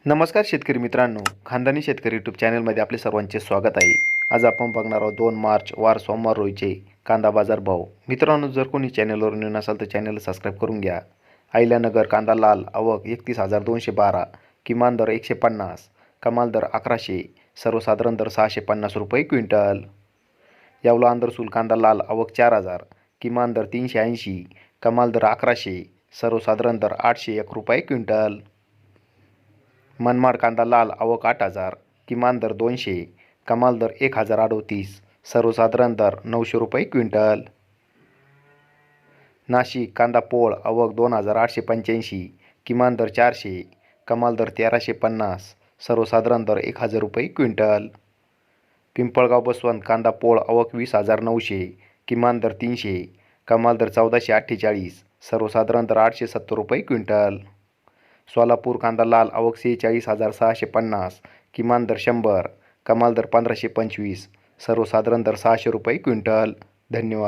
नमस्कार शेतकरी मित्रांनो, खानदानी शेतकरी यूट्यूब चॅनलमध्ये आपले सर्वांचे स्वागत आहे. आज आपण बघणार आहोत 2 मार्च वार सोमवार रोजीचे कांदा बाजार भाव. मित्रांनो, जर कोणी चॅनलवर नवीन असाल तर चॅनलला सबस्क्राईब करून घ्या. अहिल्यानगर कांदा लाल आवक 31,212, किमान दर 150, कमाल दर 1100, सर्वसाधारण दर 650 रुपये क्विंटल. यावला आंध्रसूल कांदा लाल आवक 4,000, किमान दर 380, कमाल दर 1100, सर्वसाधारण दर 801 रुपये क्विंटल. मनमाड कांदा लाल आवक 8,000, किमान दर 200, कमाल दर 1,038, सर्वसाधारण दर 900 रुपये क्विंटल. नाशिक कांदा पोळ आवक 2,885, किमान दर 400, कमाल दर 1,350, सर्वसाधारण दर 1,000 रुपये क्विंटल. पिंपळगाव बसवंत कांदा पोळ आवक 20,900, किमान दर 300, कमाल दर 1,448, सर्वसाधारण दर 870 रुपये क्विंटल. सोलापूर कांदा लाल आवक 46,650, किमान दर 100, कमाल दर 1,525, सर्वसाधारण दर 600 रुपये क्विंटल. धन्यवाद.